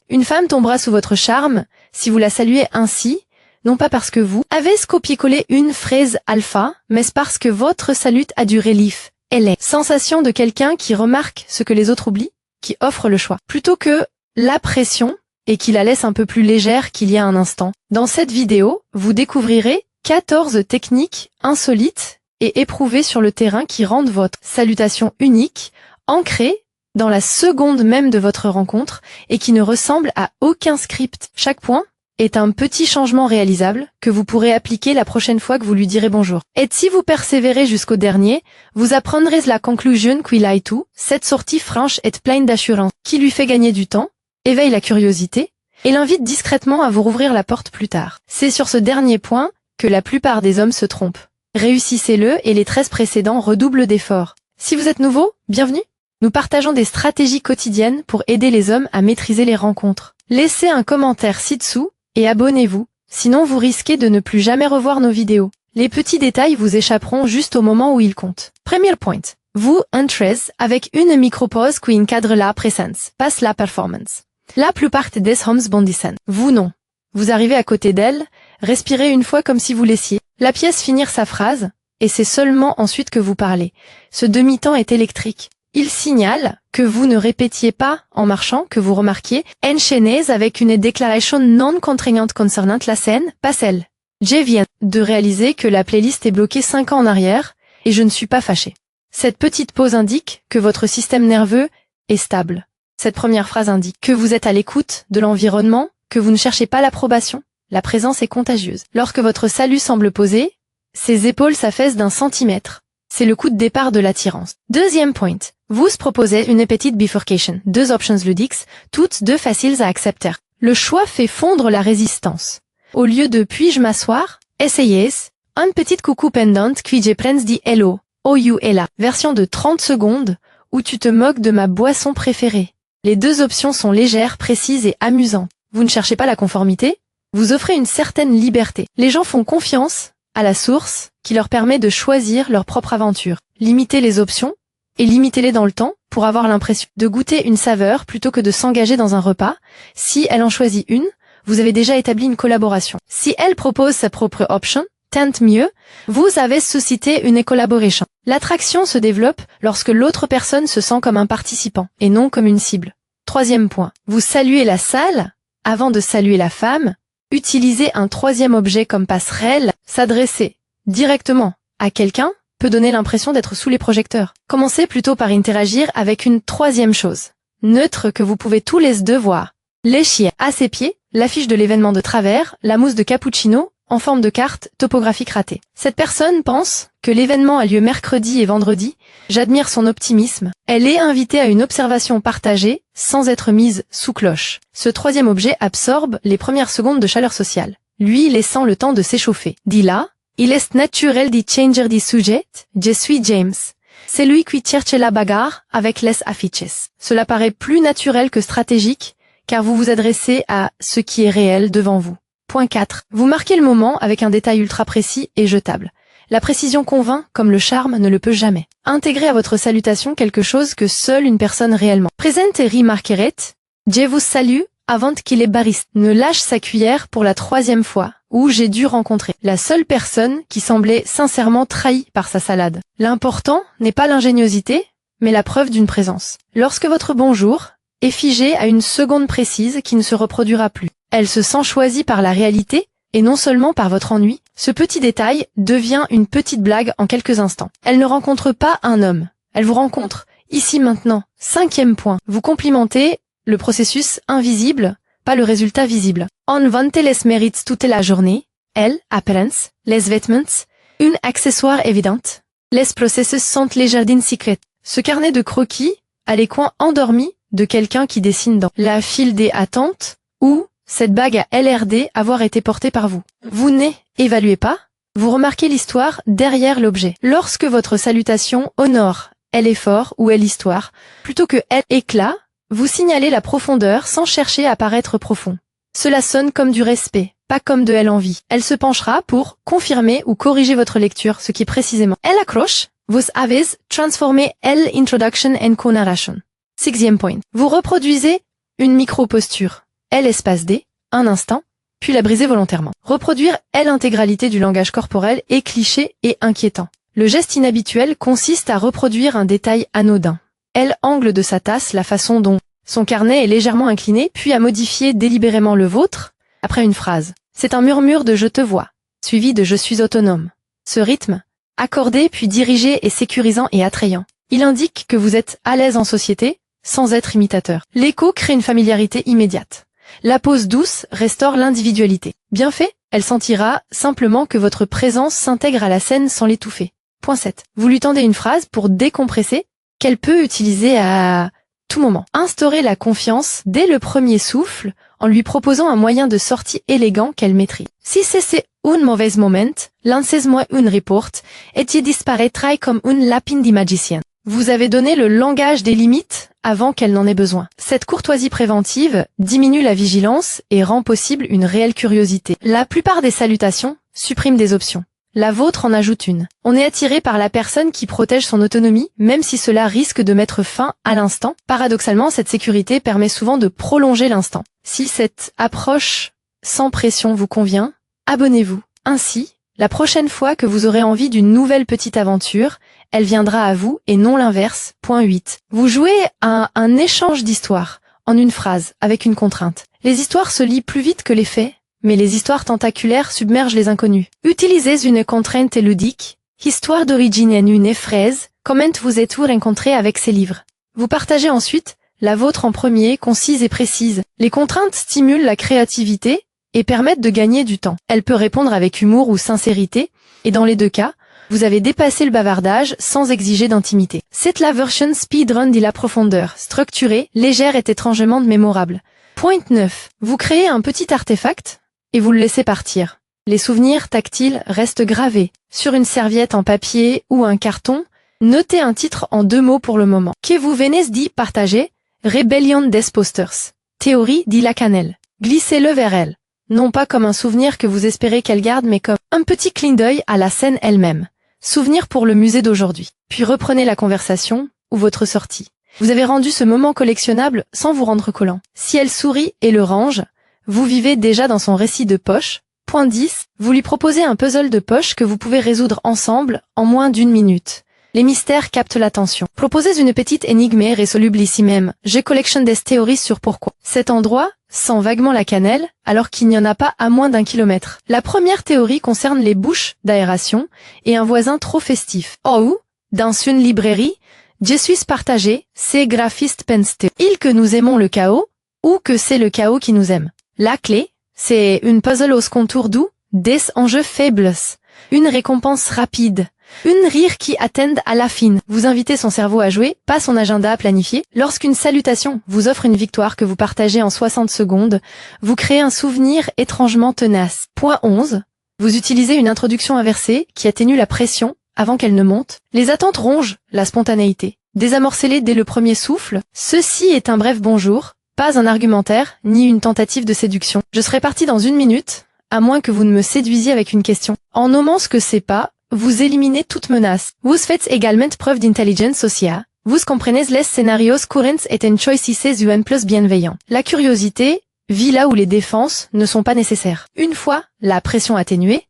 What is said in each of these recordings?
Une femme tombera sous votre charme si vous la saluez ainsi, non pas parce que vous avez copié-collé une phrase alpha, mais parce que votre salut a du relief. Elle est sensation de quelqu'un qui remarque ce que les autres oublient, qui offre le choix, plutôt que la pression et qui la laisse un peu plus légère qu'il y a un instant. Dans cette vidéo, vous découvrirez 14 techniques insolites et éprouvées sur le terrain qui rendent votre salutation unique, ancrée dans la seconde même de votre rencontre et qui ne ressemble à aucun script. Chaque point est un petit changement réalisable que vous pourrez appliquer la prochaine fois que vous lui direz bonjour. Et si vous persévérez jusqu'au dernier, vous apprendrez la conclusion qu'il a tout, cette sortie franche est pleine d'assurance, qui lui fait gagner du temps, éveille la curiosité et l'invite discrètement à vous rouvrir la porte plus tard. C'est sur ce dernier point que la plupart des hommes se trompent. Réussissez-le et les 13 précédents redoublent d'efforts. Si vous êtes nouveau, bienvenue. Nous partageons des stratégies quotidiennes pour aider les hommes à maîtriser les rencontres. Laissez un commentaire ci-dessous et abonnez-vous, sinon vous risquez de ne plus jamais revoir nos vidéos. Les petits détails vous échapperont juste au moment où ils comptent. Premier point. Vous entrez avec une micro-pause qui encadre la présence, passe la performance. La plupart des hommes bondissent. Vous non. Vous arrivez à côté d'elle, respirez une fois comme si vous laissiez la pièce finir sa phrase, et c'est seulement ensuite que vous parlez. Ce demi-temps est électrique. Il signale que vous ne répétiez pas en marchant, que vous remarquiez, enchaînez avec une déclaration non contraignante concernant la scène, pas celle. Je viens de réaliser que la playlist est bloquée 5 ans en arrière, et je ne suis pas fâché. Cette petite pause indique que votre système nerveux est stable. Cette première phrase indique que vous êtes à l'écoute de l'environnement, que vous ne cherchez pas l'approbation. La présence est contagieuse. Lorsque votre salut semble posé, ses épaules s'affaissent d'1 centimètre. C'est le coup de départ de l'attirance. Deuxième point. Vous proposez une petite bifurcation. 2 options ludiques, toutes 2 faciles à accepter. Le choix fait fondre la résistance. Au lieu de puis-je m'asseoir, essayez un petit coucou pendant qui je prends dit hello. Oh you est là. Version de 30 secondes où tu te moques de ma boisson préférée. Les 2 options sont légères, précises et amusantes. Vous ne cherchez pas la conformité, vous offrez une certaine liberté. Les gens font confiance à la source qui leur permet de choisir leur propre aventure. Limitez les options et limitez-les dans le temps pour avoir l'impression de goûter une saveur plutôt que de s'engager dans un repas. Si elle en choisit une, vous avez déjà établi une collaboration. Si elle propose sa propre option, tant mieux, vous avez suscité une collaboration. L'attraction se développe lorsque l'autre personne se sent comme un participant et non comme une cible. Troisième point. Vous saluez la salle avant de saluer la femme. Utilisez un troisième objet comme passerelle. S'adresser directement à quelqu'un peut donner l'impression d'être sous les projecteurs. Commencez plutôt par interagir avec une troisième chose, neutre que vous pouvez tous les 2 voir. Léchier à ses pieds, l'affiche de l'événement de travers, la mousse de cappuccino, en forme de carte topographique ratée. Cette personne pense que l'événement a lieu mercredi et vendredi. J'admire son optimisme. Elle est invitée à une observation partagée, sans être mise sous cloche. Ce troisième objet absorbe les premières secondes de chaleur sociale, lui laissant le temps de s'échauffer. Dit là, il est naturel d'y changer de sujet. Je suis James. C'est lui qui cherche la bagarre avec les affiches. Cela paraît plus naturel que stratégique, car vous vous adressez à ce qui est réel devant vous. Point 4. Vous marquez le moment avec un détail ultra précis et jetable. La précision convainc comme le charme ne le peut jamais. Intégrez à votre salutation quelque chose que seule une personne réellement présente et remarquerait. Je vous salue avant qu'il ait bariste. Ne lâche sa cuillère pour la 3e fois, où j'ai dû rencontrer la seule personne qui semblait sincèrement trahie par sa salade. L'important n'est pas l'ingéniosité, mais la preuve d'une présence. Lorsque votre bonjour est figé à une seconde précise qui ne se reproduira plus, elle se sent choisie par la réalité, et non seulement par votre ennui, ce petit détail devient une petite blague en quelques instants. Elle ne rencontre pas un homme, elle vous rencontre, ici maintenant. 5e point, vous complimentez le processus invisible, pas le résultat visible. On vante les mérites toute la journée, elle, apparence, les vêtements, une accessoire évidente. Les processus sont les jardins secrets. Ce carnet de croquis a les coins endormis de quelqu'un qui dessine dans la file des attentes, ou cette bague a LRD avoir été portée par vous. Vous n'évaluez pas, vous remarquez l'histoire derrière l'objet. Lorsque votre salutation honore l'effort ou l'histoire, plutôt que éclat, vous signalez la profondeur sans chercher à paraître profond. Cela sonne comme du respect, pas comme de l'envie. Elle se penchera pour confirmer ou corriger votre lecture, ce qui précisément elle accroche. Vous avez transformé l'introduction en co-narration. 6e point. Vous reproduisez une micro-posture. L espace D, un instant, puis la briser volontairement. Reproduire L intégralité du langage corporel est cliché et inquiétant. Le geste inhabituel consiste à reproduire un détail anodin. L angle de sa tasse, la façon dont son carnet est légèrement incliné, puis à modifier délibérément le vôtre après une phrase. C'est un murmure de « je te vois », suivi de « je suis autonome ». Ce rythme, accordé puis dirigé, est sécurisant et attrayant. Il indique que vous êtes à l'aise en société, sans être imitateur. L'écho crée une familiarité immédiate. La pause douce restaure l'individualité. Bien fait, elle sentira simplement que votre présence s'intègre à la scène sans l'étouffer. Point 7. Vous lui tendez une phrase pour décompresser qu'elle peut utiliser à tout moment. Instaurez la confiance dès le premier souffle en lui proposant un moyen de sortie élégant qu'elle maîtrise. Si c'est un mauvais moment, lancez-moi une report et tu disparaîtras comme une lapine de magicien. Vous avez donné le langage des limites avant qu'elle n'en ait besoin. Cette courtoisie préventive diminue la vigilance et rend possible une réelle curiosité. La plupart des salutations suppriment des options. La vôtre en ajoute une. On est attiré par la personne qui protège son autonomie, même si cela risque de mettre fin à l'instant. Paradoxalement, cette sécurité permet souvent de prolonger l'instant. Si cette approche sans pression vous convient, abonnez-vous. Ainsi, la prochaine fois que vous aurez envie d'une nouvelle petite aventure, elle viendra à vous et non l'inverse. Point 8. Vous jouez à un échange d'histoires, en une phrase, avec une contrainte. Les histoires se lient plus vite que les faits, mais les histoires tentaculaires submergent les inconnus. Utilisez une contrainte ludique, histoire d'origine en une phrase, comment vous êtes-vous rencontré avec ces livres. Vous partagez ensuite la vôtre en premier, concise et précise. Les contraintes stimulent la créativité et permettent de gagner du temps. Elle peut répondre avec humour ou sincérité, et dans les deux cas, vous avez dépassé le bavardage sans exiger d'intimité. C'est la version speedrun de la profondeur, structurée, légère et étrangement mémorable. Point 9. Vous créez un petit artefact et vous le laissez partir. Les souvenirs tactiles restent gravés. Sur une serviette en papier ou un carton, notez un titre en 2 mots pour le moment. Que vous venez d'y partager, Rebellion des Posters. Théorie dit la cannelle. Glissez-le vers elle. Non pas comme un souvenir que vous espérez qu'elle garde, mais comme un petit clin d'œil à la scène elle-même. Souvenir pour le musée d'aujourd'hui. Puis reprenez la conversation ou votre sortie. Vous avez rendu ce moment collectionnable sans vous rendre collant. Si elle sourit et le range, vous vivez déjà dans son récit de poche. Point 10. Vous lui proposez un puzzle de poche que vous pouvez résoudre ensemble en moins d'1 minute. Les mystères captent l'attention. Proposez une petite énigme résoluble ici même. Je collection des théories sur pourquoi. Cet endroit sent vaguement la cannelle, alors qu'il n'y en a pas à moins d'1 kilomètre. La première théorie concerne les bouches d'aération et un voisin trop festif. Oh, dans une librairie, je suis partagé, c'est graphiste pensé. Il que nous aimons le chaos, ou que c'est le chaos qui nous aime. La clé, c'est une puzzle aux contours doux, des enjeux faibles, une récompense rapide. Une rire qui attend à la fine. Vous invitez son cerveau à jouer, pas son agenda à planifier. Lorsqu'une salutation vous offre une victoire que vous partagez en 60 secondes, vous créez un souvenir étrangement tenace. Point 11. Vous utilisez une introduction inversée qui atténue la pression avant qu'elle ne monte. Les attentes rongent la spontanéité. Désamorcez-les dès le premier souffle. Ceci est un bref bonjour, pas un argumentaire, ni une tentative de séduction. Je serai parti dans 1 minute, à moins que vous ne me séduisiez avec une question. En nommant ce que c'est pas, vous éliminez toute menace. Vous faites également preuve d'intelligence sociale. Vous comprenez les scénarios courants et en choisissez un plus bienveillant. La curiosité vit là où les défenses ne sont pas nécessaires. Une fois la pression atténuée,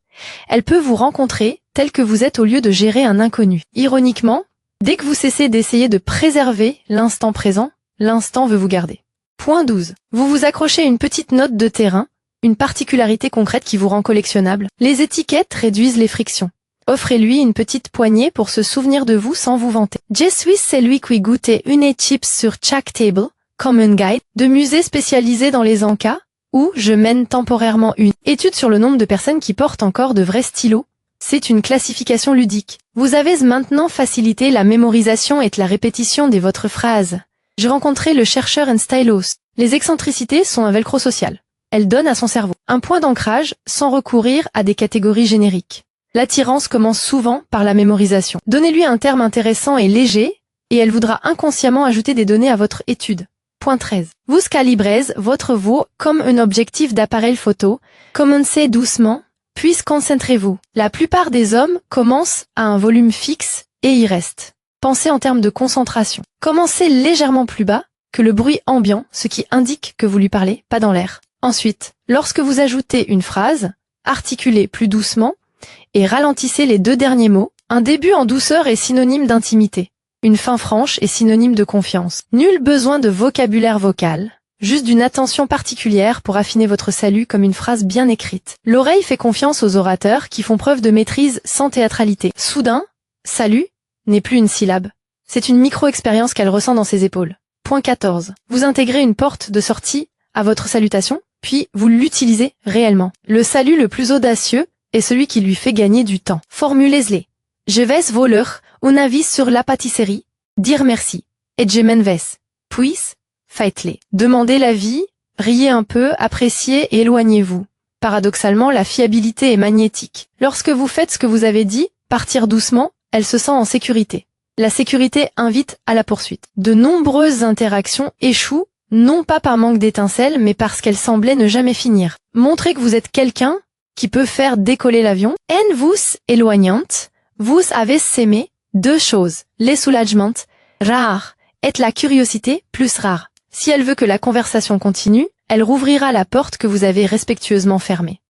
elle peut vous rencontrer tel que vous êtes au lieu de gérer un inconnu. Ironiquement, dès que vous cessez d'essayer de préserver l'instant présent, l'instant veut vous garder. Point 12. Vous vous accrochez une petite note de terrain, une particularité concrète qui vous rend collectionnable. Les étiquettes réduisent les frictions. Offrez-lui une petite poignée pour se souvenir de vous sans vous vanter. Je suis celui qui goûtait une chips sur chaque table, comme un guide, de musée spécialisé dans les encas, où je mène temporairement une étude sur le nombre de personnes qui portent encore de vrais stylos. C'est une classification ludique. Vous avez maintenant facilité la mémorisation et la répétition de votre phrase. J'ai rencontré le chercheur en stylos. Les excentricités sont un velcro social. Elles donnent à son cerveau un point d'ancrage sans recourir à des catégories génériques. L'attirance commence souvent par la mémorisation. Donnez-lui un terme intéressant et léger, et elle voudra inconsciemment ajouter des données à votre étude. Point 13. Vous calibrez votre voix comme un objectif d'appareil photo. Commencez doucement, puis concentrez-vous. La plupart des hommes commencent à un volume fixe et y restent. Pensez en termes de concentration. Commencez légèrement plus bas, que le bruit ambiant, ce qui indique que vous lui parlez, pas dans l'air. Ensuite, lorsque vous ajoutez une phrase, articulez plus doucement et ralentissez les 2 derniers mots. Un début en douceur est synonyme d'intimité. Une fin franche est synonyme de confiance. Nul besoin de vocabulaire vocal, juste d'une attention particulière pour affiner votre salut comme une phrase bien écrite. L'oreille fait confiance aux orateurs qui font preuve de maîtrise sans théâtralité. Soudain, salut n'est plus une syllabe. C'est une micro-expérience qu'elle ressent dans ses épaules. Point 14. Vous intégrez une porte de sortie à votre salutation, puis vous l'utilisez réellement. Le salut le plus audacieux est celui qui lui fait gagner du temps. Formulez-les. Je vais voler un avis sur la pâtisserie, dire merci, et je m'en vais. Puis, faites-les. Demandez l'avis, riez un peu, appréciez et éloignez-vous. Paradoxalement, la fiabilité est magnétique. Lorsque vous faites ce que vous avez dit, partir doucement, elle se sent en sécurité. La sécurité invite à la poursuite. De nombreuses interactions échouent, non pas par manque d'étincelles, mais parce qu'elles semblaient ne jamais finir. Montrez que vous êtes quelqu'un qui peut faire décoller l'avion. En vous éloignante, vous avez aimé 2 choses. Les soulagements, rares, et la curiosité, plus rare. Si elle veut que la conversation continue, elle rouvrira la porte que vous avez respectueusement fermée.